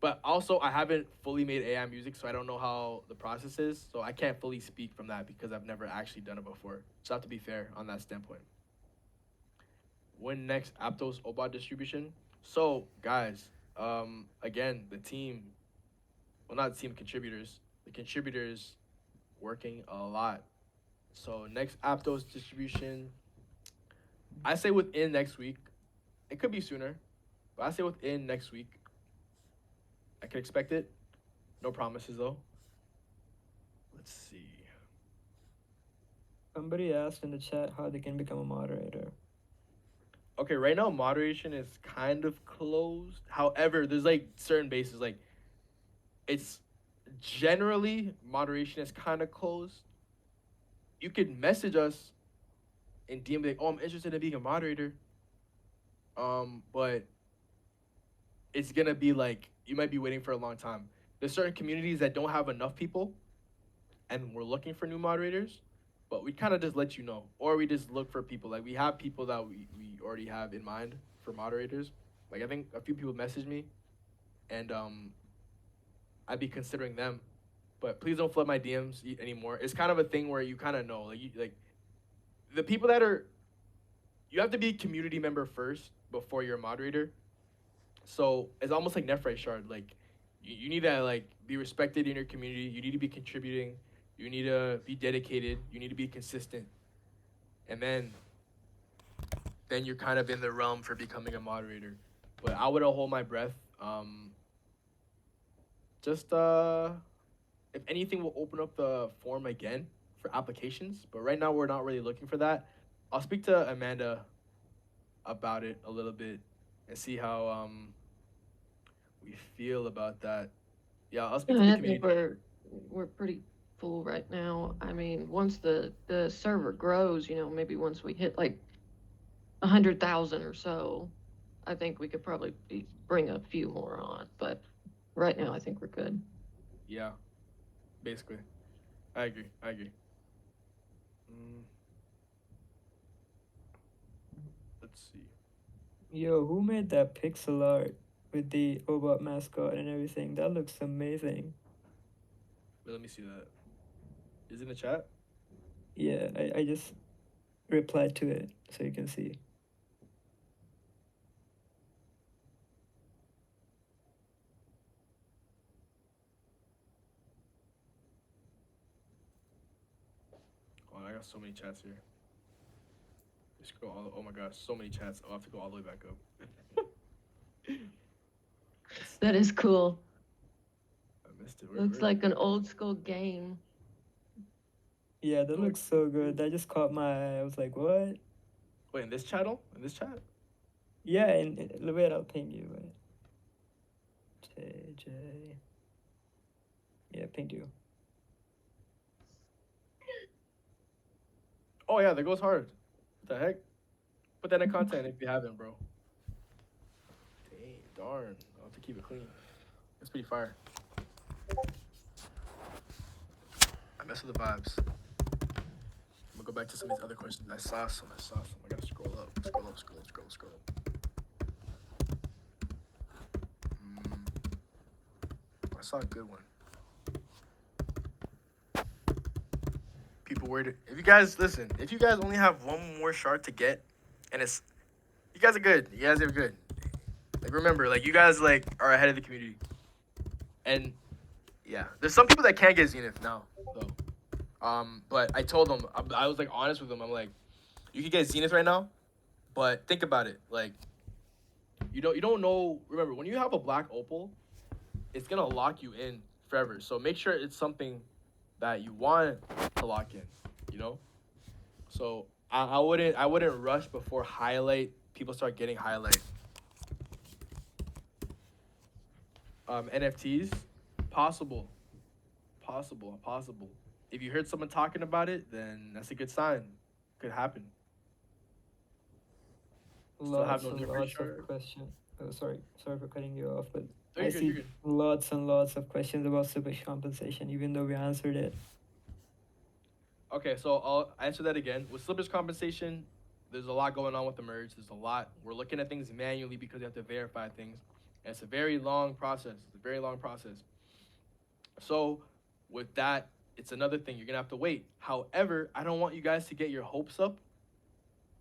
But also, I haven't fully made AI music, so I don't know how the process is. So I can't fully speak from that because I've never actually done it before. So I have to be fair on that standpoint. When next Aptos OBOT distribution? So, guys, again, the team, well, not the team, contributors. The contributors working a lot. So next Aptos distribution, I say within next week. It could be sooner, but I say within next week. I could expect it. No promises though. Let's see. Somebody asked in the chat how they can become a moderator. Okay, right now moderation is kind of closed. However, there's like certain bases, like it's generally moderation is kind of closed. You could message us and DM like, "Oh, I'm interested in being a moderator." But it's gonna be like you might be waiting for a long time. There's certain communities that don't have enough people, and we're looking for new moderators. But we kind of just let you know, or we just look for people. Like we have people that we already have in mind for moderators. Like I think a few people messaged me, and I'd be considering them. But please don't flood my DMs anymore. It's kind of a thing where you kind of know, like the people that are, you have to be a community member first before you're a moderator. So it's almost like Nephrite Shard. Like you need to like be respected in your community. You need to be contributing. You need to be dedicated. You need to be consistent. And then you're kind of in the realm for becoming a moderator. But I wouldn't hold my breath. Just if anything, we'll open up the form again for applications, but right now we're not really looking for that. I'll speak to Amanda about it a little bit and see how we feel about that. Yeah, I'll speak to the I think community. we're pretty full right now. I mean, once the server grows, maybe once we hit like 100,000 or so, I think we could probably bring a few more on. But right now, I think we're good. Yeah, basically. I agree. I agree. Mm, let's see. Yo, who made that pixel art with the robot mascot and everything? That looks amazing. Wait, let me see that. Is it in the chat? Yeah, I just replied to it so you can see. Oh, I got so many chats here. Let's go all. Oh my gosh, so many chats. I'll have to go all the way back up. That is cool. I missed it. Looks Where is like it? an old school game. Yeah, that Oh my looks so god. good. That just caught my eye. I was like, what? Wait, in this channel? In this chat? Yeah, and wait, I'll ping you. Wait. JJ. Yeah, pinged you. Oh yeah, that goes hard. What the heck? Put that in content if you haven't, bro. Dang, darn. I'll have to keep it clean. That's pretty fire. I mess with the vibes. I'm gonna go back to some of these other questions. I saw some. I saw some. I gotta scroll up. Scroll up. Scroll up. Scroll up. Scroll up. Mm, I saw a good one. People worried. If you guys listen, if you guys only have one more shard to get, and it's you guys are good. You guys are good. Like remember, like you guys like are ahead of the community. And yeah, there's some people that can't get Zenith now though. But I told them I was like honest with them. I'm like, you can get Zenith right now, but think about it. Like you don't know. Remember, when you have a black opal, it's gonna lock you in forever. So make sure it's something that you want to lock in. You know. So I wouldn't rush before highlight. People start getting highlight. NFTs, possible, possible. If you heard someone talking about it, then that's a good sign. Could happen. Still have Lots no and numbers lots of shard. questions. Oh, sorry for cutting you off, but Oh, I you're good. You're see good. lots and lots of questions about slippage compensation, even though we answered it. Okay, so I'll answer that again. With slippage compensation, there's a lot going on with the merge. There's a lot. We're looking at things manually because you have to verify things. And it's a very long process. It's a very long process. So with that, it's another thing. You're gonna have to wait. However, I don't want you guys to get your hopes up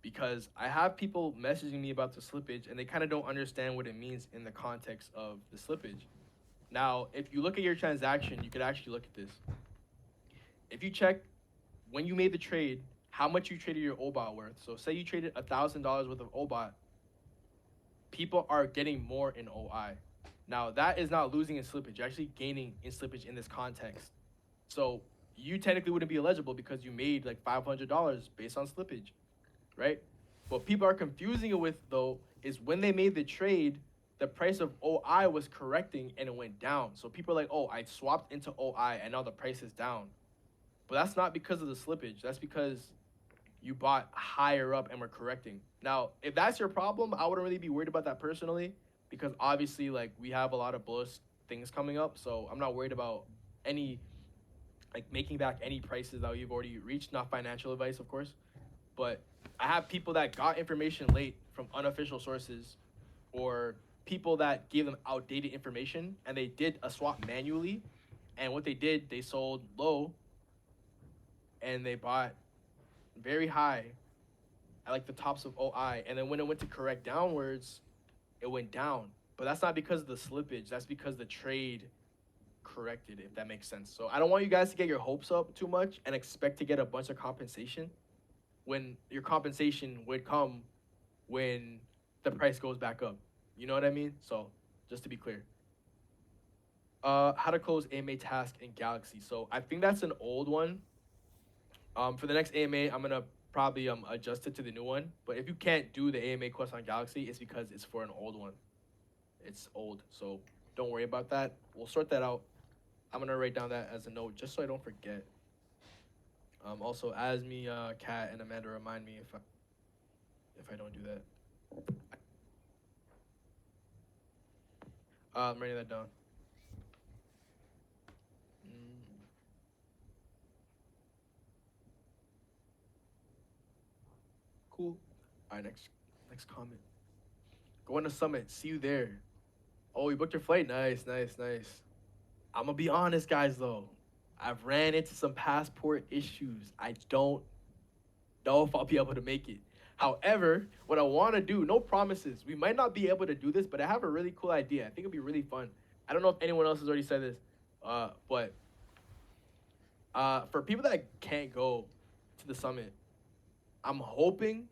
because I have people messaging me about the slippage and they kind of don't understand what it means in the context of the slippage. Now, if you look at your transaction, you could actually look at this. If you check when you made the trade, how much you traded your OBOT worth. So say you traded $1,000 worth of OBOT, people are getting more in OI. Now that is not losing in slippage. You're actually gaining in slippage in this context. So you technically wouldn't be eligible because you made like $500 based on slippage, right? What people are confusing it with though is when they made the trade, the price of OI was correcting and it went down. So people are like, oh, I swapped into OI and now the price is down. But that's not because of the slippage. That's because you bought higher up and were correcting. Now, if that's your problem, I wouldn't really be worried about that personally because obviously, like, we have a lot of bullish things coming up. So I'm not worried about any, like, making back any prices that you've already reached. Not financial advice, of course. But I have people that got information late from unofficial sources or people that gave them outdated information and they did a swap manually. And what they did, they sold low and they bought very high at like the tops of OI, and then when it went to correct downwards, it went down. But that's not because of the slippage. That's because the trade corrected, if that makes sense. So I don't want you guys to get your hopes up too much and expect to get a bunch of compensation when your compensation would come when the price goes back up. You know what I mean? So just to be clear. How to close AMA task in Galaxy. So I think that's an old one. For the next AMA, I'm gonna probably adjust it to the new one. But if you can't do the AMA quest on Galaxy, it's because it's for an old one. It's old, so don't worry about that. We'll sort that out. I'm gonna write down that as a note just so I don't forget. Also, as me, Kat, and Amanda remind me if I don't do that. I'm writing that down. Mm, cool. All right, next comment. Going to Summit. See you there. Oh, you booked your flight. Nice, nice, nice. I'm gonna be honest, guys. Though, I've ran into some passport issues. I don't know if I'll be able to make it. However, what I want to do, no promises. We might not be able to do this, but I have a really cool idea. I think it'd be really fun. I don't know if anyone else has already said this, but for people that can't go to the summit, I'm hoping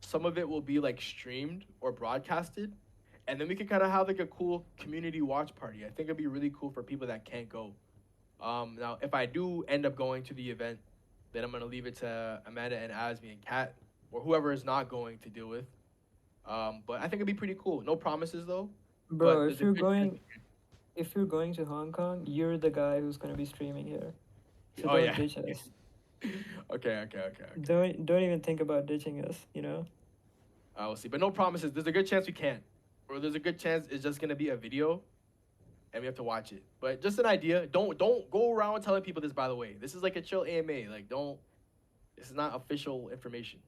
some of it will be like streamed or broadcasted, and then we can kind of have like a cool community watch party. I think it'd be really cool for people that can't go. Now, if I do end up going to the event, then I'm gonna leave it to Amanda and Asmi and Kat or whoever is not going to deal with. But I think it'd be pretty cool. No promises though, Bro, but there's a good chance. if you're going to Hong Kong, you're the guy who's gonna be streaming here. So Oh don't yeah. ditch us. Okay. Don't even think about ditching us, you know? We'll see, but no promises. There's a good chance we can't, or there's a good chance it's just gonna be a video, and we have to watch it. But just an idea. Don't go around telling people this. By the way, this is like a chill AMA. Like don't. This is not official information.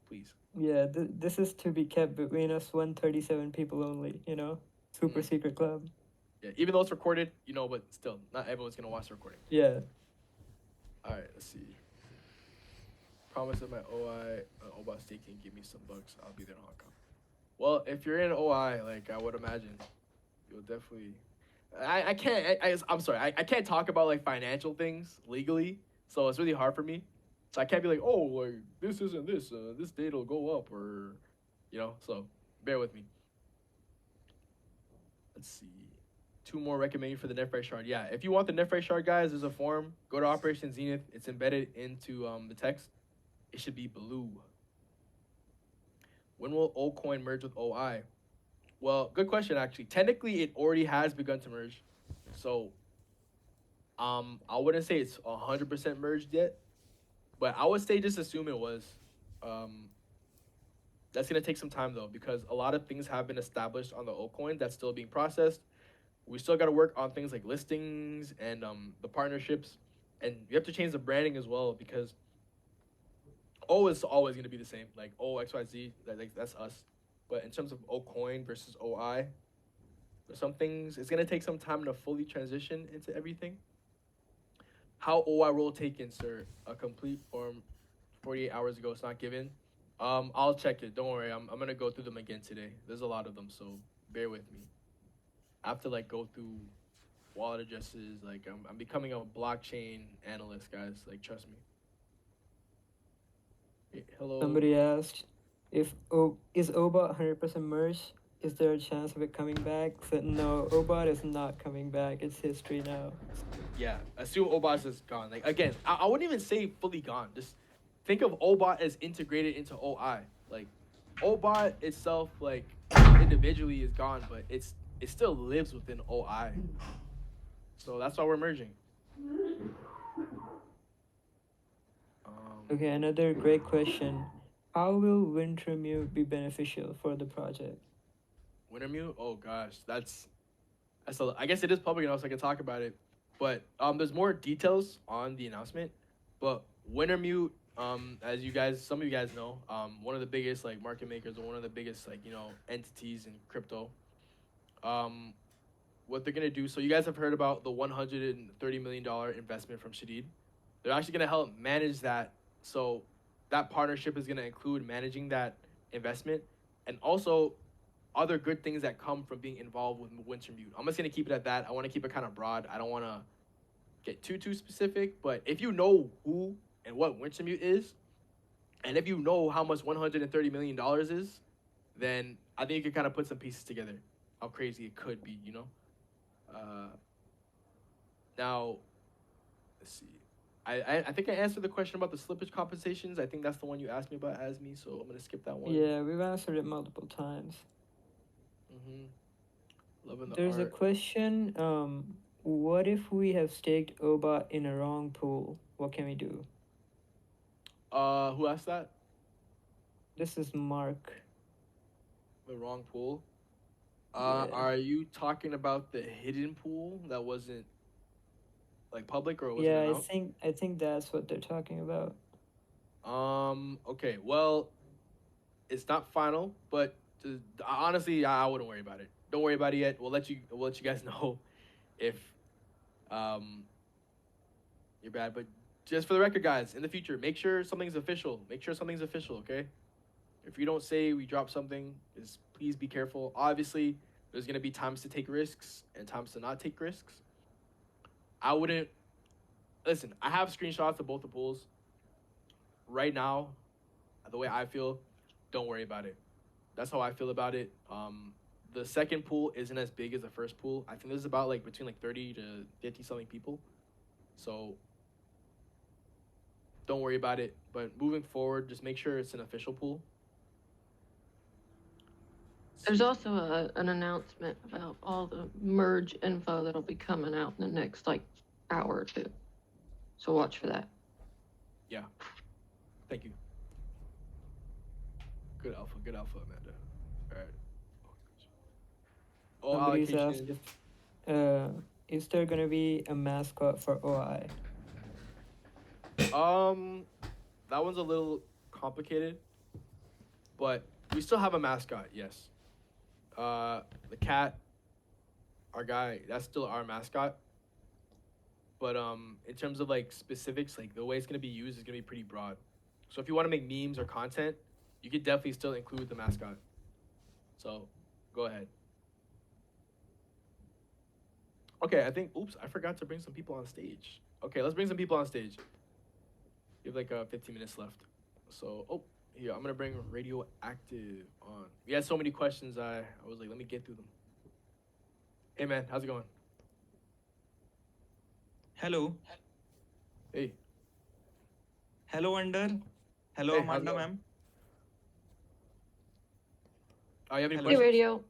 Please. Yeah, this is to be kept between us 137 people only, you know? Super Mm. secret club. Yeah, even though it's recorded, but still, not everyone's gonna watch the recording. Yeah. All right, let's see. Promise that my OI OBOT state can give me some bucks. I'll be there in Hong Kong. Well, if you're in OI, like I would imagine, you'll definitely. I can't. I'm sorry. I can't talk about like financial things legally, so it's really hard for me. So I can't be like, oh, like this isn't this. This date will go up, or, So bear with me. Let's see. Two more recommended for the Netfresh shard. Yeah, if you want the Netfresh shard, guys, there's a form. Go to Operation Zenith. It's embedded into the text. It should be blue. When will O-Coin merge with OI? Well, good question actually. Technically, it already has begun to merge. So, I wouldn't say it's 100% merged yet, but I would say just assume it was. Um, that's gonna take some time though because a lot of things have been established on the O-Coin that's still being processed. We still got to work on things like listings and the partnerships, and you have to change the branding as well because O is always gonna be the same, like O.XYZ, that's us. But in terms of O coin versus OI, for some things it's gonna take some time to fully transition into everything. How OI role taken, sir? A complete form 48 hours ago. It's not given. I'll check it. Don't worry. I'm gonna go through them again today. There's a lot of them, so bear with me. I have to like go through wallet addresses. Like I'm becoming a blockchain analyst, guys. Like trust me. Hey, hello. Somebody asked if is OBOT 100% merged? Is there a chance of it coming back? So no, OBOT is not coming back. It's history now. Yeah, assume OBOT is gone. Like again, I wouldn't even say fully gone. Just think of OBOT as integrated into OI. Like OBOT itself, like individually is gone, but it still lives within OI. So that's why we're merging. Okay, another great question. How will Wintermute be beneficial for the project? Wintermute? Oh gosh, I guess it is public enough so I can talk about it. But there's more details on the announcement. But Wintermute, as some of you guys know, one of the biggest like market makers or one of the biggest like entities in crypto. What they're gonna do? So you guys have heard about the $130 million investment from Shadid. They're actually gonna help manage that. So that partnership is gonna include managing that investment and also other good things that come from being involved with Wintermute. I'm just gonna keep it at that. I want to keep it kind of broad. I don't want to get too specific. But if you know who and what Wintermute is, and if you know how much $130 million is, then I think you can kind of put some pieces together. How crazy it could be. Now, let's see. I think I answered the question about the slippage compensations. I think that's the one you asked me about, as me. So I'm gonna skip that one. Yeah, we've answered it multiple times. Mhm. Loving the There's a art. question. What if we have staked OBA in a wrong pool? What can we do? Who asked that? This is Mark. The wrong pool. Yeah. Are you talking about the hidden pool that wasn't like public or wasn't Yeah, announced? I think that's what they're talking about. Okay. Well, it's not final, but honestly, I wouldn't worry about it. Don't worry about it yet. We'll let you guys know if um you're bad. But just for the record, guys, in the future, make sure something's official. Make sure something's official. Okay. If you don't say we drop something, is please be careful. Obviously, there's gonna be times to take risks and times to not take risks. I wouldn't listen. I have screenshots of both the pools right now. The way I feel, don't worry about it. That's how I feel about it. The second pool isn't as big as the first pool. I think there's about like between like 30 to 50 something people. So don't worry about it. But moving forward, just make sure it's an official pool. There's also an announcement about all the merge info that'll be coming out in the next like hour or two. So watch for that. Yeah. Thank you. Good alpha, Amanda. All right. All Somebody's asked allocation. if is there gonna be a mascot for OI? Um, that one's a little complicated, but we still have a mascot. Yes. The cat, our guy, that's still our mascot. But in terms of like specifics, like the way it's gonna be used is gonna be pretty broad. So if you want to make memes or content, you could definitely still include the mascot. So, go ahead. Okay, I think. Oops, I forgot to bring some people on stage. Okay, let's bring some people on stage. We have like 15 minutes left. So, here I'm gonna bring Radioactive on. We had so many questions. I was like, let me get through them. Hey man, how's it going? Hello. Hey, Hello, Under. Hello, hey, how's it Amanda, going? ma'am. You have any Hey, Hello. questions? radio.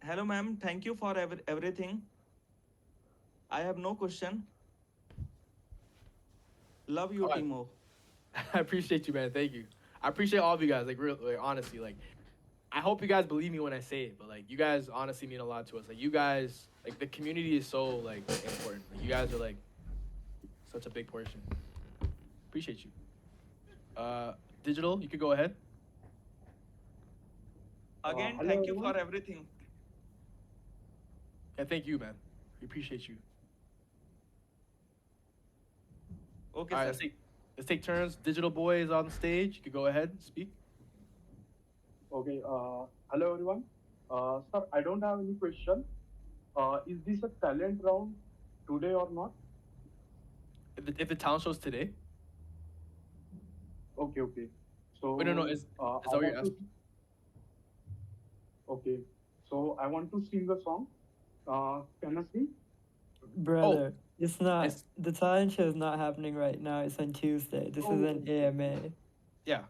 Hello, ma'am. Thank you for everything. I have no question. Love you, All right. Timo. I appreciate you, man. Thank you. I appreciate all of you guys. Like, real, like honestly, like, I hope you guys believe me when I say it, but like, you guys honestly mean a lot to us. Like, you guys, like, the community is so like important. Like, you guys are like such a big portion. Appreciate you. Digital, you could go ahead. Again, Hello thank you everyone. for everything. And thank you, man. We appreciate you. Okay, All right, sir. let's take turns. Digital boy is on the stage. You could go ahead and speak. Okay. Hello everyone. Sir, I don't have any question. Is this a talent round today or not? If the talent show's today. Okay, okay. Wait, no, So is I that what you're want to. asking? Okay. So I want to sing a song. Can I sing? Oh, Brother, it's not. it's The talent show is not happening right now. It's on Tuesday. This is an Oh, AMA. yeah,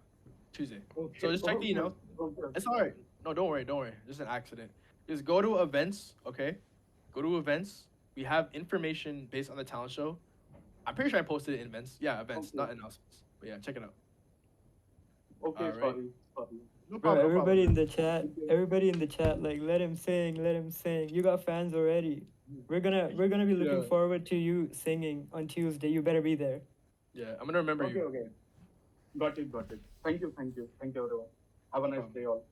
Tuesday. okay, So just check the okay, email. okay, It's okay. all right. No, don't worry, don't worry. Just an accident. Just go to events, okay? Go to events. We have information based on the talent show. I'm pretty sure I posted it in events. Yeah, events, Okay, not announcements. But yeah, check it out. okay. All right. Sorry, sorry. No Bro, problem. No problem. everybody in the chat, like let him sing, let him sing. You got fans already. We're gonna be looking Yeah. forward to you singing on Tuesday. You better be there. Yeah, I'm gonna remember Okay, you. okay. Got it, got it. Thank you, thank you, thank you everyone. Have a No nice problem. day all.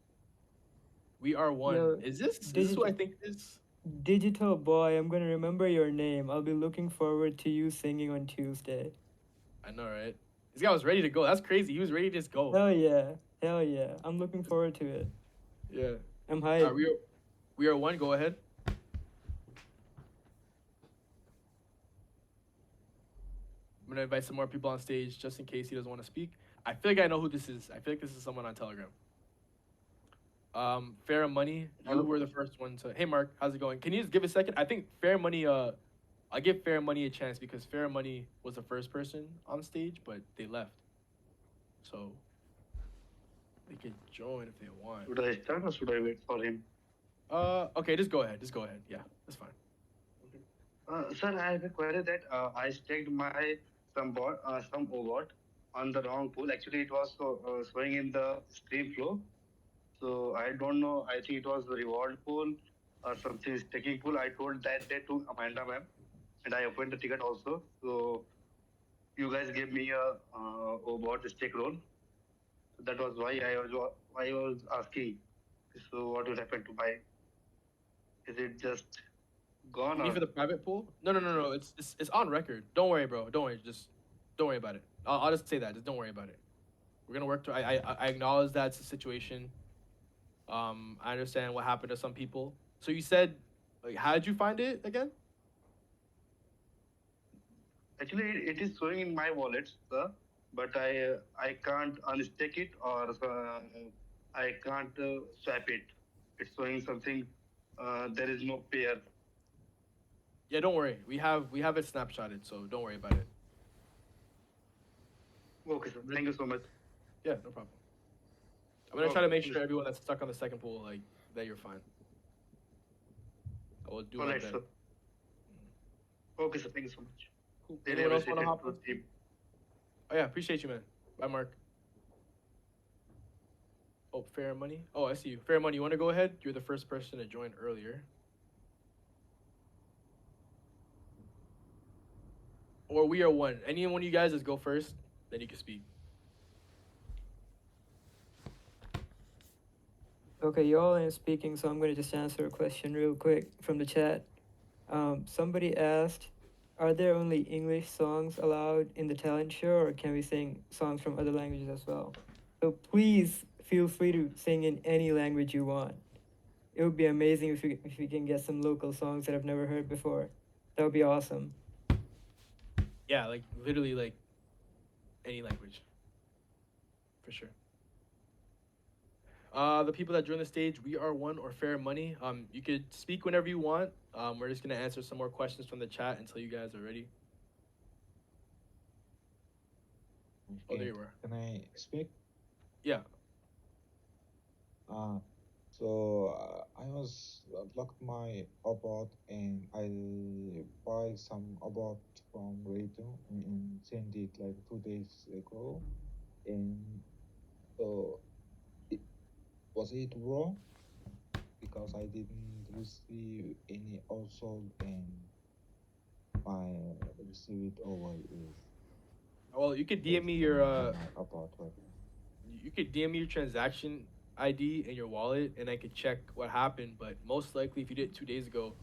We are one. Yo, Is this who I digital think it is? digital boy, I'm gonna remember your name. I'll be looking forward to you singing on Tuesday. I know, right? This guy was ready to go. That's crazy. He was ready to just go. Hell yeah. Hell yeah. I'm looking forward to it. Yeah. I'm hyped. We are one. Go ahead. I'm gonna invite some more people on stage just in case he doesn't want to speak. I feel like I know who this is. I feel like this is someone on Telegram. Fair Money, you Hello. were the first one to. Hey, Mark, how's it going? Can you just give a second? I think Fair Money I give Fair Money a chance because Fair Money was the first person on stage, but they left, so they could join if they want. Should I start or should I wait for him? Okay, just go ahead. Just go ahead. Yeah, that's fine. Sir, I have a query that I staked my some OBOT on the wrong pool. Actually, it was showing in the stream flow. So I don't know. I think it was the reward pool or something staking pool. I told that day to Amanda ma'am, and I opened the ticket also. So you guys gave me a OBOT stake role. So that was why I was asking. So what will happen to my? Is it just gone You mean or? for the private pool? No, no, no, no. It's on record. Don't worry, bro. Don't worry. Just don't worry about it. I'll just say that. Just don't worry about it. We're gonna work. I acknowledge that's a situation. I understand what happened to some people. So you said, like, how did you find it again? Actually, it is showing in my wallet, sir, but I can't unstake it or I can't swap it. It's showing something. There is no pair. Yeah, don't worry. We have it snapshotted, so don't worry about it. Okay, sir. Thank you so much. Yeah, no problem. I'm gonna try to Okay, make thank sure you. everyone that's stuck on the second pool, like, that you're fine. I will do All my right, best. sir. Okay, sir. Thank you so much. Cool. Really Anyone else want appreciate to it hop to on? the team. Oh yeah, appreciate you, man. Bye, Mark. Oh, Fair Money. Oh, I see you. Fair Money, you want to go ahead? You're the first person to join earlier. Or we are one. Any one of you guys, just go first, then you can speak. Okay, you all ain't speaking, so I'm gonna just answer a question real quick from the chat. Somebody asked, are there only English songs allowed in the talent show, or can we sing songs from other languages as well? So please feel free to sing in any language you want. It would be amazing if we can get some local songs that I've never heard before. That would be awesome. Yeah, like literally like any language. For sure. The people that join the stage, we are one or Fair Money. You could speak whenever you want. We're just gonna answer some more questions from the chat until you guys are ready. Oh, there you were. Can I speak? Yeah. I was locked my Obot and I buy some Obot from radio and send it like 2 days ago. And it, was it wrong? Because I didn't receive any OSOL and my receive it over is Well, you could DM me your my Obot. you could DM me your transaction ID and your wallet, and I could check what happened. But most likely, if you did it 2 days ago,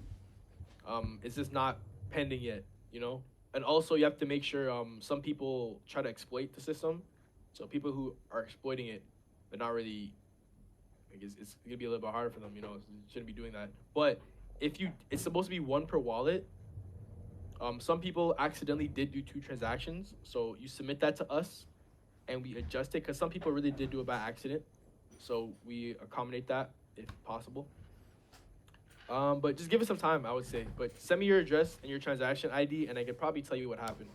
it's just not pending yet, you know. And also, you have to make sure some people try to exploit the system. So people who are exploiting it, they're not really. I guess it's gonna be a little bit harder for them, you know. You shouldn't be doing that. But if you, it's supposed to be one per wallet. Some people accidentally did do 2 transactions, so you submit that to us, and we adjust it because some people really did do it by accident, so we accommodate that if possible. But just give us some time, I would say. But send me your address and your transaction ID, and I could probably tell you what happened.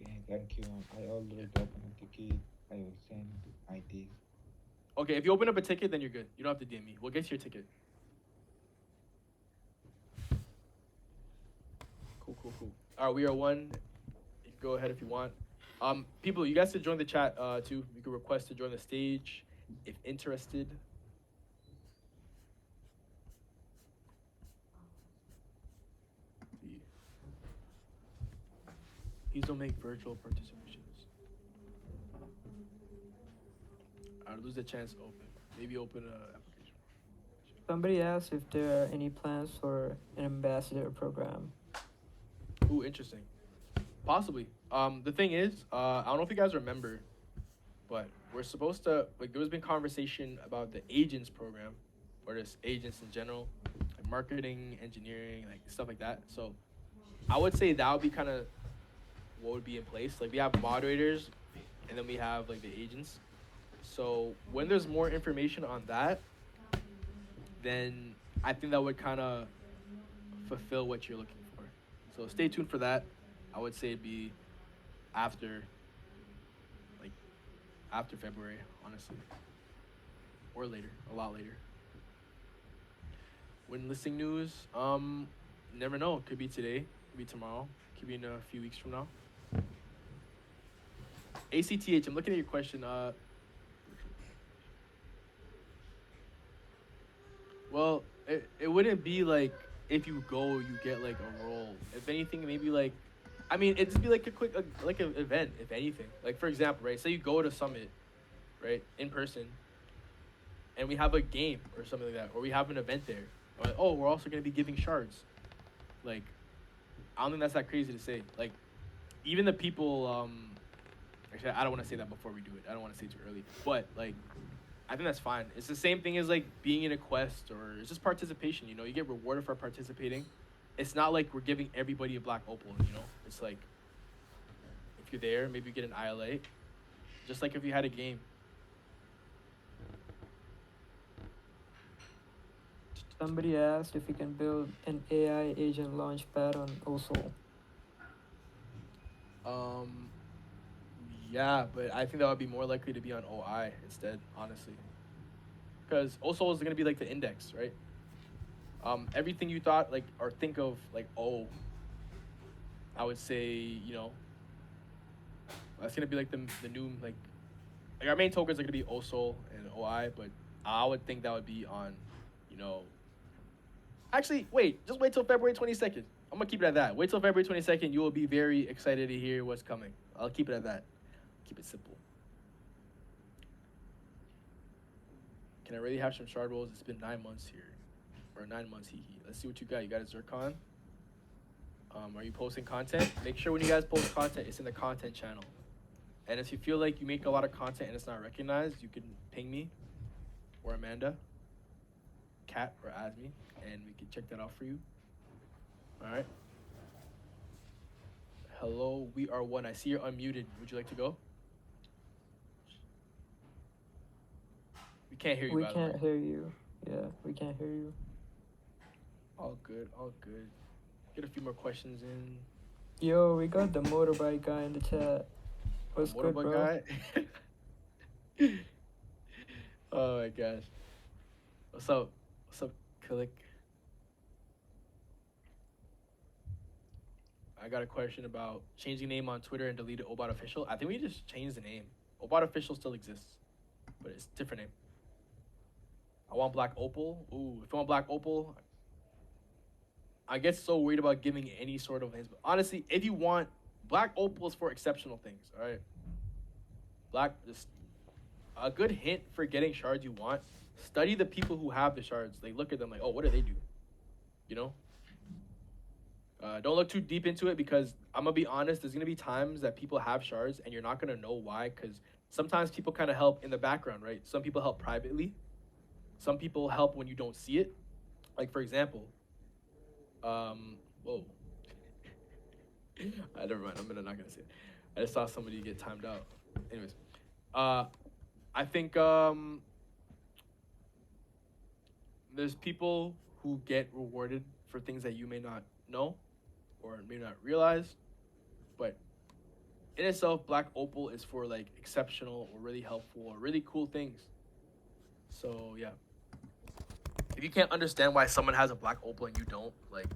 Okay, thank you. I already opened a ticket. I will send ID. Okay, if you open up a ticket, then you're good. You don't have to DM me. We'll get to your ticket. Cool. All right, we are one. You can go ahead if you want. People, you guys should join the chat too. You can request to join the stage if interested. Please don't make virtual participations. I'd lose the chance to open. Maybe open an application. Somebody asked if there are any plans for an ambassador program. Ooh, interesting. Possibly. The thing is, I don't know if you guys remember, but we're supposed to, like, there's been conversation about the agents program, or just agents in general, like marketing, engineering, like stuff like that. So I would say that would be kind of what would be in place. Like, we have moderators, and then we have like the agents. So when there's more information on that, then I think that would kind of fulfill what you're looking for. So stay tuned for that. I would say it'd be after, like, after February, honestly, or later, a lot later. When listing news, never know. Could be today, could be tomorrow, could be in a few weeks from now. ACTH, I'm looking at your question. Well, it wouldn't be like if you go, you get like a role. If anything, maybe like, I mean, it'd just be like a quick, like an event, if anything. Like, for example, right? Say you go to Summit, right, in person, and we have a game or something like that, or we have an event there. Or like, oh, we're also going to be giving shards. Like, I don't think that's that crazy to say. Like, even the people, actually, I don't want to say that before we do it. I don't want to say too early. But, like, I think that's fine. It's the same thing as like being in a quest, or it's just participation. You know, you get rewarded for participating. It's not like we're giving everybody a black opal. You know, it's like if you're there, maybe you get an ILA, just like if you had a game. Somebody asked if you can build an AI agent launchpad on OSOL. Um, yeah, but I think that would be more likely to be on OI instead, honestly, because OSOL is gonna be like the index, right? Everything you thought like or think of like I would say that's gonna be like the new like our main tokens are gonna be OSOL and OI, but I would think that would be on, you know. Actually, wait, just wait till February 22nd. I'm gonna keep it at that. Wait till February 22nd. You will be very excited to hear what's coming. I'll keep it at that. Keep it simple. Can I really have some shard rolls? It's been 9 months here, or 9 months. Hee hee. Let's see what you got. You got a Zircon. Are you posting content? Make sure when you guys post content, it's in the content channel. And if you feel like you make a lot of content and it's not recognized, you can ping me or Amanda, Kat, or Asmi, and we can check that out for you. All right. Hello, we are one. I see you're unmuted. Would you like to go? We can't hear you, We by the way. can't hear you. Yeah, we can't hear you. All good, all good. Get a few more questions in. Yo, we got the motorbike guy in the chat. What's good, Motorbike bro? guy. Oh my gosh. What's up? What's up, Kilik? I got a question about changing name on Twitter and deleted Obot Official. I think we just changed the name. Obot Official still exists, but it's a different name. I want Black Opal. Ooh, if you want Black Opal, I get so worried about giving any sort of hints. But honestly, if you want Black Opal is for exceptional things, all right? Just a good hint for getting shards you want. Study the people who have the shards. Like look at them like, oh, what do they do? You know? Don't look too deep into it because I'm gonna be honest. There's gonna be times that people have shards and you're not gonna know why. Because sometimes people kind of help in the background, right? Some people help privately. Some people help when you don't see it. Like for example, whoa. Never mind. Not gonna say it. I just saw somebody get timed out. Anyways, I think there's people who get rewarded for things that you may not know or may not realize, but in itself, Black Opal is for like exceptional or really helpful or really cool things. So yeah, if you can't understand why someone has a Black Opal and you don't, like,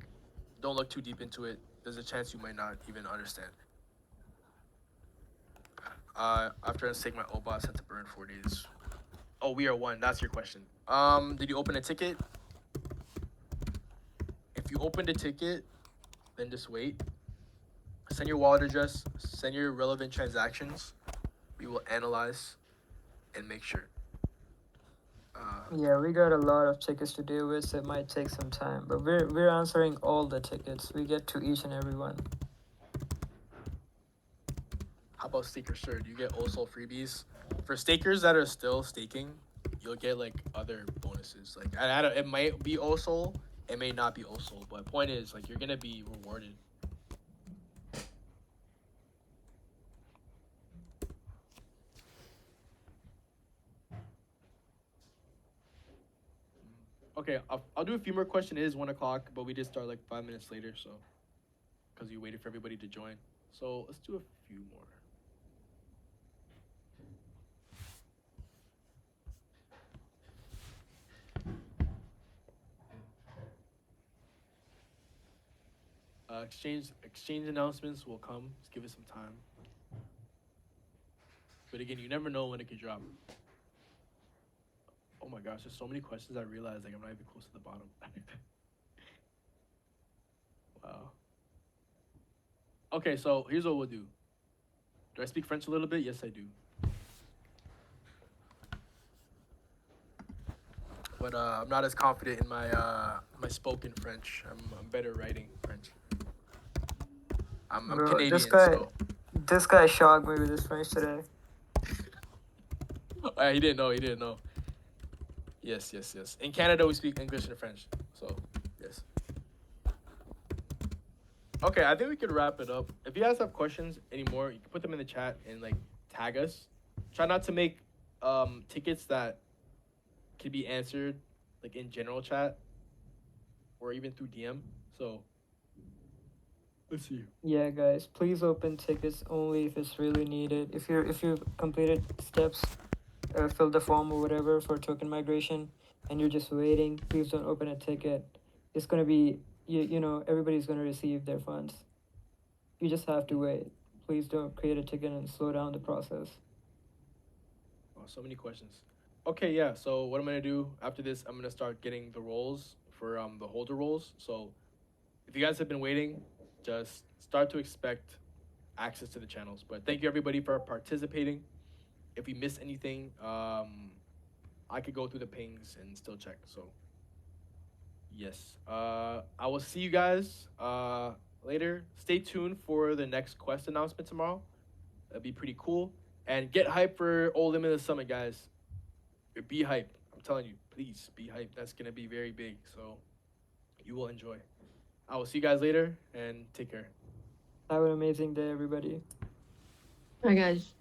don't look too deep into it. There's a chance you might not even understand. After I take my OBOT, set to burn 4 days. Oh, we are one. That's your question. Did you open a ticket? If you opened a ticket, then just wait. Send your wallet address. Send your relevant transactions. We will analyze and make sure. Yeah, we got a lot of tickets to deal with, so it might take some time. But we're answering all the tickets. We get to each and every one. How about Staker Sir? Do you get OSOL freebies? For stakers that are still staking, you'll get like other bonuses. Like it might be OSOL, it may not be OSOL, but point is like you're gonna be rewarded. Okay, I'll do a few more questions. It is 1 o'clock, but we did start like 5 minutes later, so because you waited for everybody to join. So let's do a few more. Exchange announcements will come. Just give it some time. But again, you never know when it could drop. Oh my gosh, there's so many questions. I realized like I'm not even close to the bottom. Wow. Okay, so here's what we'll do. Do I speak French a little bit? Yes, I do. But I'm not as confident in my spoken French. I'm better writing French. I'm Bro, Canadian, so this guy shocked me with his French today. he didn't know. He didn't know. Yes. In Canada, we speak English and French. So yes. Okay, I think we could wrap it up. If you guys have questions anymore, you can put them in the chat and like tag us. Try not to make tickets that can be answered like in general chat or even through DM. So let's see. Yeah, guys, please open tickets only if it's really needed. If you've completed steps, filled the form or whatever for token migration, and you're just waiting, please don't open a ticket. It's gonna be you know everybody's gonna receive their funds. You just have to wait. Please don't create a ticket and slow down the process. Oh, so many questions. Okay, yeah. So what I'm gonna do after this, I'm gonna start getting the roles for the holder roles. So if you guys have been waiting, just start to expect access to the channels. But thank you everybody for participating. If we miss anything, I could go through the pings and still check. So yes, I will see you guys later. Stay tuned for the next quest announcement tomorrow. That'd be pretty cool. And get hyped for Old Limited Summit, guys. Be hyped. I'm telling you, please be hyped. That's gonna be very big. So you will enjoy. I will see you guys later and take care. Have an amazing day, everybody. Hi, guys.